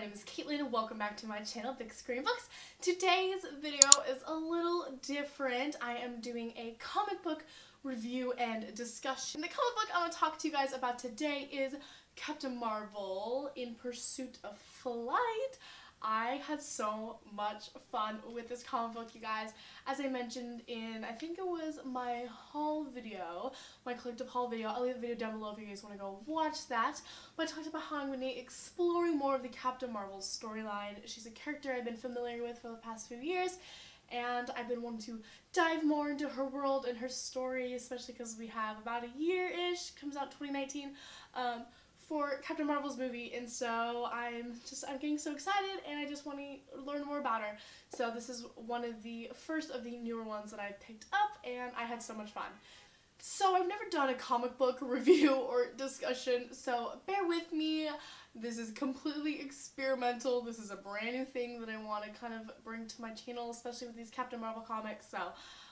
name is Kaitlyn and welcome back to my channel, Big Screen Books. Today's video is a little different. I am doing a comic book review and discussion. The comic book I'm going to talk to you guys about today is Captain Marvel in Pursuit of Flight. I had so much fun with this comic book, you guys. As I mentioned in, I think it was my haul video, my collective haul video. I'll leave the video down below if you guys want to go watch that. But I talked about how I'm going to be exploring more of the Captain Marvel storyline. She's a character I've been familiar with for the past few years, and I've been wanting to dive more into her world and her story, especially because we have about a year-ish, comes out 2019, for Captain Marvel's movie, and so I'm getting so excited and I just want to learn more about her. So this is one of the first of the newer ones that I picked up and I had so much fun. So I've never done a comic book review or discussion, so bear with me. This is completely experimental. This is a brand new thing that I want to kind of bring to my channel, especially with these Captain Marvel comics. So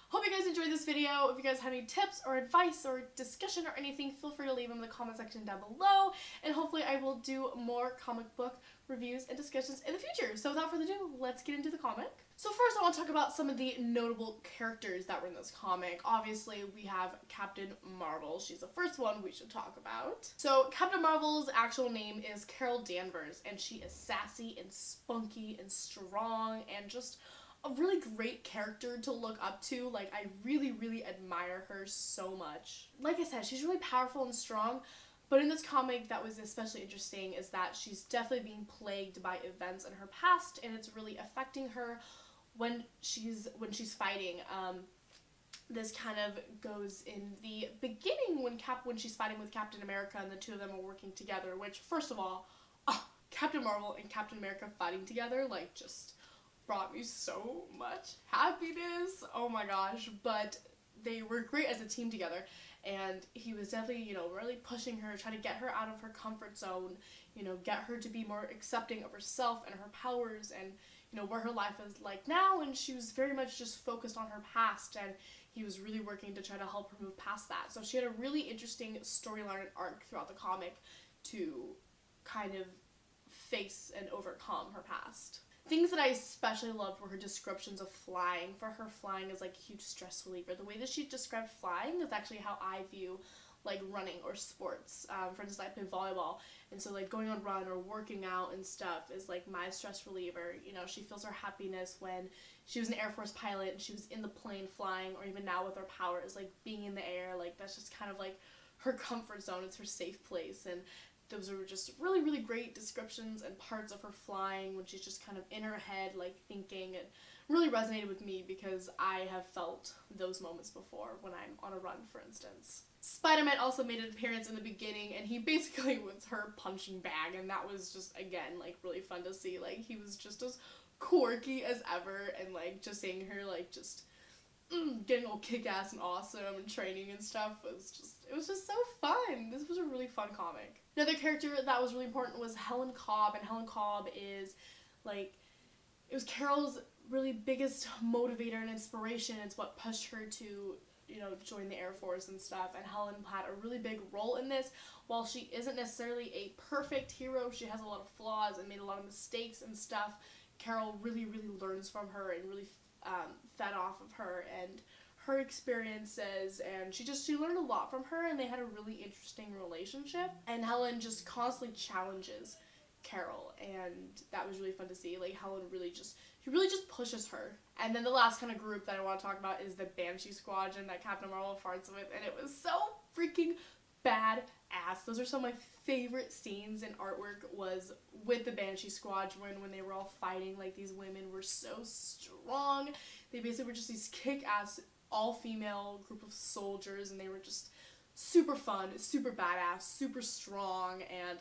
hope you guys enjoyed this video. If you guys have any tips or advice or discussion or anything, feel free to leave them in the comment section down below. And hopefully I will do more comic book reviews and discussions in the future. So without further ado, let's get into the comic. So first I want to talk about some of the notable characters that were in this comic. Obviously we have Captain Marvel. She's the first one we should talk about. So Captain Marvel's actual name is Carol Danvers, and she is sassy and spunky and strong and just a really great character to look up to. Like, I really admire her so much. Like I said, she's really powerful and strong, but in this comic that was especially interesting is that she's definitely being plagued by events in her past, and it's really affecting her when she's fighting. This kind of goes in the beginning when she's fighting with Captain America and the two of them are working together, which, first of all, Captain Marvel and Captain America fighting together, like, just brought me so much happiness. Oh my gosh. But they were great as a team together, and he was definitely, really pushing her, trying to get her out of her comfort zone, get her to be more accepting of herself and her powers and, what her life is like now. And she was very much just focused on her past, and he was really working to try to help her move past that. So she had a really interesting storyline arc throughout the comic to kind of face and overcome her past. Things that I especially loved were her descriptions of flying. For her, flying is like a huge stress reliever. The way that she described flying is actually how I view like running or sports. For instance, I play volleyball, and so like going on run or working out and stuff is like my stress reliever. She feels her happiness when she was an Air Force pilot and she was in the plane flying, or even now with her powers, like being in the air. Like, that's just kind of like her comfort zone. It's her safe place, and those are just really great descriptions and parts of her flying when she's just kind of in her head, like thinking. It really resonated with me because I have felt those moments before when I'm on a run, for instance. Spider-Man also made an appearance in the beginning, and he basically was her punching bag, and that was just, again, like really fun to see. Like, he was just as quirky as ever, and like just seeing her like just getting all kick-ass and awesome and training and stuff it was just so fun. This was a really fun comic. Another character that was really important was Helen Cobb, and Helen Cobb is like, it was Carol's really biggest motivator and inspiration. It's what pushed her to, join the Air Force and stuff, and Helen had a really big role in this. While she isn't necessarily a perfect hero, she has a lot of flaws and made a lot of mistakes and stuff. Carol really learns from her and really fed off of her and her experiences, and she learned a lot from her, and they had a really interesting relationship. And Helen just constantly challenges Carol, and that was really fun to see. Like, Helen really just pushes her. And then the last kind of group that I want to talk about is the Banshee Squad that Captain Marvel farts with, and it was so freaking badass. Those are some of my favorite scenes in artwork was with the Banshee Squadron when they were all fighting. Like, these women were so strong. They basically were just these kick-ass all-female group of soldiers, and they were just super fun, super badass, super strong, and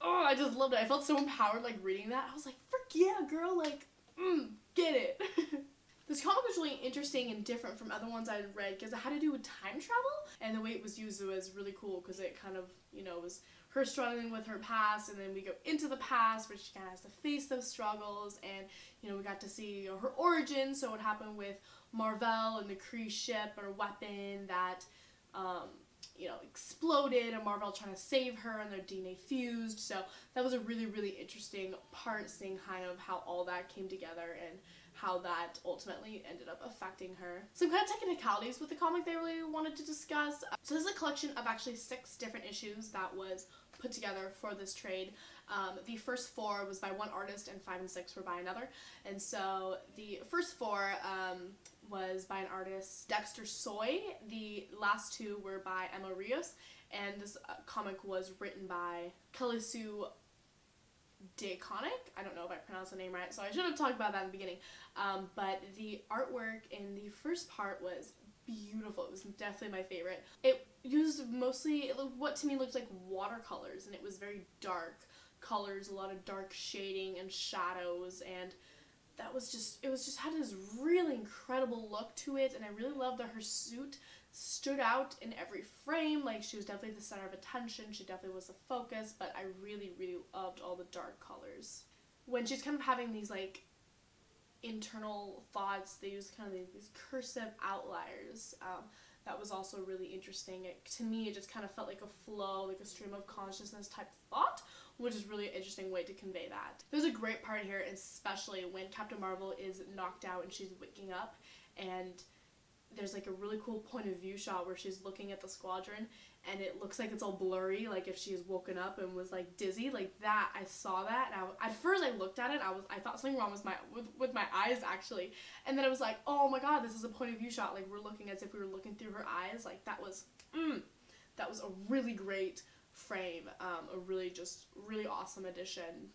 I just loved it. I felt so empowered like reading that. I was like, frick yeah, girl, like, get it. This comic was really interesting and different from other ones I had read because it had to do with time travel, and the way it was used was really cool because it kind of, was her struggling with her past, and then we go into the past where she kind of has to face those struggles, and, we got to see her origin. So what happened with Marvel and the Kree ship or weapon that you know, exploded and Marvel trying to save her and their DNA fused. So that was a really, really interesting part, seeing kind of how all that came together and how that ultimately ended up affecting her. Some kind of technicalities with the comic they really wanted to discuss. So this is a collection of actually 6 different issues that was put together for this trade. The first 4 was by one artist and 5 and 6 were by another. And so the first 4 was by an artist, Dexter Soy. The last 2 were by Emma Rios. And this comic was written by Kaitlyn I don't know if I pronounced the name right, so I should have talked about that in the beginning. But the artwork in the first part was beautiful. It was definitely my favorite. It used mostly what to me looked like watercolors, and it was very dark colors, a lot of dark shading and shadows, and that was just, it was just had this really incredible look to it. And I really loved that her suit stood out in every frame. Like, she was definitely the center of attention, she definitely was the focus, but I really, really loved all the dark colors. When she's kind of having these like internal thoughts, they use kind of these cursive outliers. That was also really interesting. To me, it just kind of felt like a flow, like a stream of consciousness type thought, which is really an interesting way to convey that. There's a great part here, especially when Captain Marvel is knocked out and she's waking up, and there's like a really cool point of view shot where she's looking at the squadron and it looks like it's all blurry, like if she has woken up and was like dizzy, like that. I saw that, and at first I looked at it, I thought something wrong with my eyes actually, and then I was like, oh my god, this is a point of view shot, like we're looking as if we were looking through her eyes. Like that was a really great frame, a really awesome addition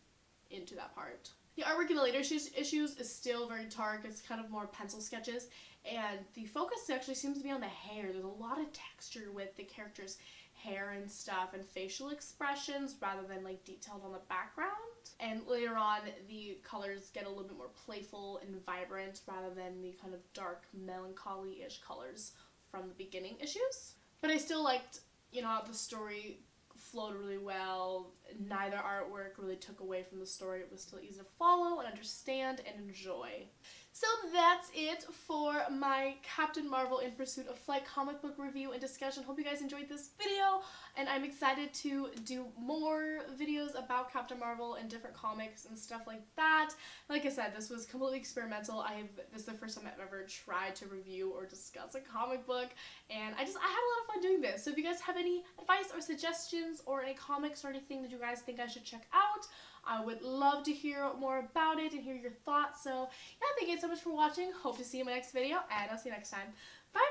into that part. The artwork in the later issues is still very dark. It's kind of more pencil sketches, and the focus actually seems to be on the hair. There's a lot of texture with the characters' hair and stuff, and facial expressions rather than like detailed on the background. And later on, the colors get a little bit more playful and vibrant rather than the kind of dark, melancholy-ish colors from the beginning issues. But I still liked, you know, the story flowed really well. Neither artwork really took away from the story. It was still easy to follow and understand and enjoy. So that's it for my Captain Marvel in Pursuit of Flight comic book review and discussion. Hope you guys enjoyed this video, and I'm excited to do more videos about Captain Marvel and different comics and stuff like that. Like I said, this was completely experimental. This is the first time I've ever tried to review or discuss a comic book, and I had a lot of fun doing this. So if you guys have any advice or suggestions or any comics or anything that you guys think I should check out, I would love to hear more about it and hear your thoughts. So yeah, thank you so much for watching. Hope to see you in my next video, and I'll see you next time. Bye!